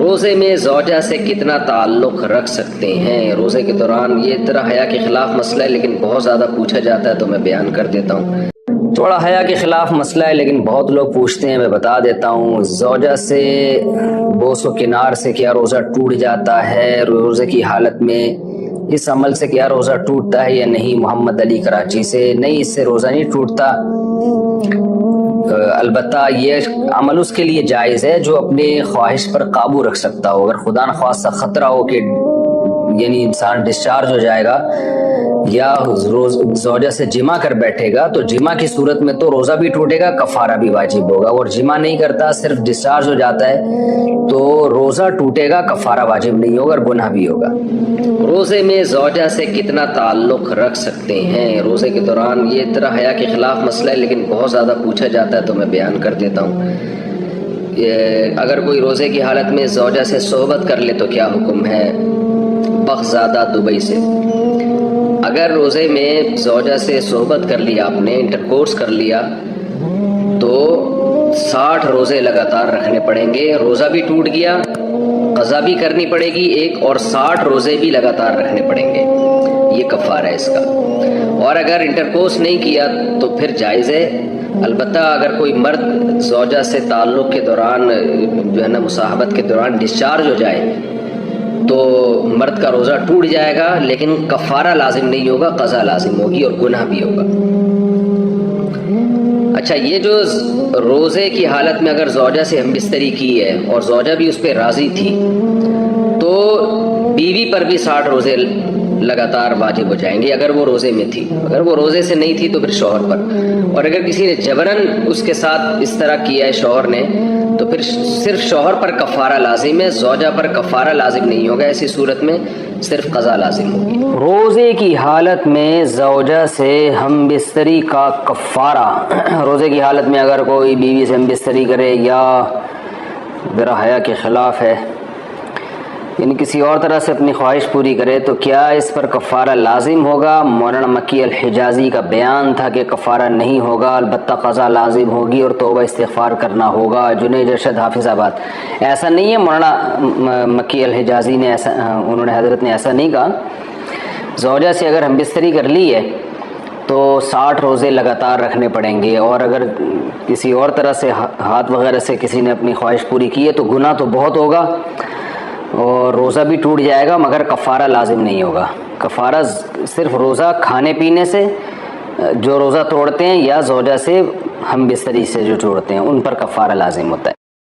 روزے میں زوجہ سے کتنا تعلق رکھ سکتے ہیں روزے کے دوران؟ یہ طرح حیا کے خلاف مسئلہ ہے، لیکن بہت زیادہ پوچھا جاتا ہے تو میں بیان کر دیتا ہوں۔ تھوڑا حیا کے خلاف مسئلہ ہے لیکن بہت لوگ پوچھتے ہیں، میں بتا دیتا ہوں۔ زوجہ سے بوس و کنار سے کیا روزہ ٹوٹ جاتا ہے روزے کی حالت میں؟ اس عمل سے کیا روزہ ٹوٹتا ہے یا نہیں؟ محمد علی کراچی سے۔ نہیں، اس سے روزہ نہیں ٹوٹتا، البتہ یہ عمل اس کے لیے جائز ہے جو اپنے خواہش پر قابو رکھ سکتا ہو۔ اگر خدا نخواستہ خطرہ ہو کہ یعنی انسان ڈسچارج ہو جائے گا یا زوجہ سے جمع کر بیٹھے گا تو جمع کی صورت میں تو روزہ بھی ٹوٹے گا، کفارہ بھی واجب ہوگا۔ اور جمع نہیں کرتا، صرف ڈسچارج ہو جاتا ہے تو روزہ ٹوٹے گا، کفارہ واجب نہیں ہوگا اور گناہ بھی ہوگا۔ روزے میں زوجہ سے کتنا تعلق رکھ سکتے ہیں روزے کے دوران؟ یہ طرح حیا کے خلاف مسئلہ ہے لیکن بہت زیادہ پوچھا جاتا ہے تو میں بیان کر دیتا ہوں۔ اگر کوئی روزے کی حالت میں زوجہ سے صحبت کر لے تو کیا حکم ہے؟ بخزادہ دبئی سے۔ اگر روزے میں زوجہ سے صحبت کر لیا، آپ نے انٹرکورس کر لیا، تو 60 روزے لگاتار رکھنے پڑیں گے۔ روزہ بھی ٹوٹ گیا، قضا بھی کرنی پڑے گی ایک، اور 60 روزے بھی لگاتار رکھنے پڑیں گے، یہ کفارہ ہے اس کا۔ اور اگر انٹرکورس نہیں کیا تو پھر جائز ہے، البتہ اگر کوئی مرد زوجہ سے تعلق کے دوران جو ہے نا مصاحبت کے دوران ڈسچارج ہو جائے تو مرد کا روزہ ٹوٹ جائے گا، لیکن کفارہ لازم نہیں ہوگا، قضا لازم ہوگی اور گناہ بھی ہوگا۔ اچھا، یہ جو روزے کی حالت میں اگر زوجہ سے ہم بستری کی ہے اور زوجہ بھی اس پہ راضی تھی تو بیوی پر بھی 60 روزے لگاتار واجب ہو جائیں گے اگر وہ روزے میں تھی۔ اگر وہ روزے سے نہیں تھی تو پھر شوہر پر، اور اگر کسی نے جبراً اس کے ساتھ اس طرح کیا ہے شوہر نے تو پھر صرف شوہر پر کفارہ لازم ہے، زوجہ پر کفارہ لازم نہیں ہوگا۔ ایسی صورت میں صرف قضا لازم ہوگی۔ روزے کی حالت میں زوجہ سے ہم بستری کا کفارہ، روزے کی حالت میں اگر کوئی بیوی سے ہم بستری کرے یا ذرا حیا کے خلاف ہے یعنی کسی اور طرح سے اپنی خواہش پوری کرے تو کیا اس پر کفارہ لازم ہوگا؟ مولانا مکی الحجازی کا بیان تھا کہ کفارہ نہیں ہوگا، البتہ قضا لازم ہوگی اور توبہ استغفار کرنا ہوگا۔ جنید ارشد حافظ آباد۔ ایسا نہیں ہے، مولانا مکی الحجازی نے ایسا، انہوں نے حضرت نے ایسا نہیں کہا۔ زوجہ سے اگر ہم بستری کر لی ہے تو 60 روزے لگاتار رکھنے پڑیں گے، اور اگر کسی اور طرح سے ہاتھ وغیرہ سے کسی نے اپنی خواہش پوری کی ہے تو گناہ تو بہت ہوگا اور روزہ بھی ٹوٹ جائے گا، مگر کفارہ لازم نہیں ہوگا۔ کفارہ صرف روزہ کھانے پینے سے جو روزہ توڑتے ہیں یا زوجہ سے ہم بستری سے جو توڑتے ہیں ان پر کفارہ لازم ہوتا ہے۔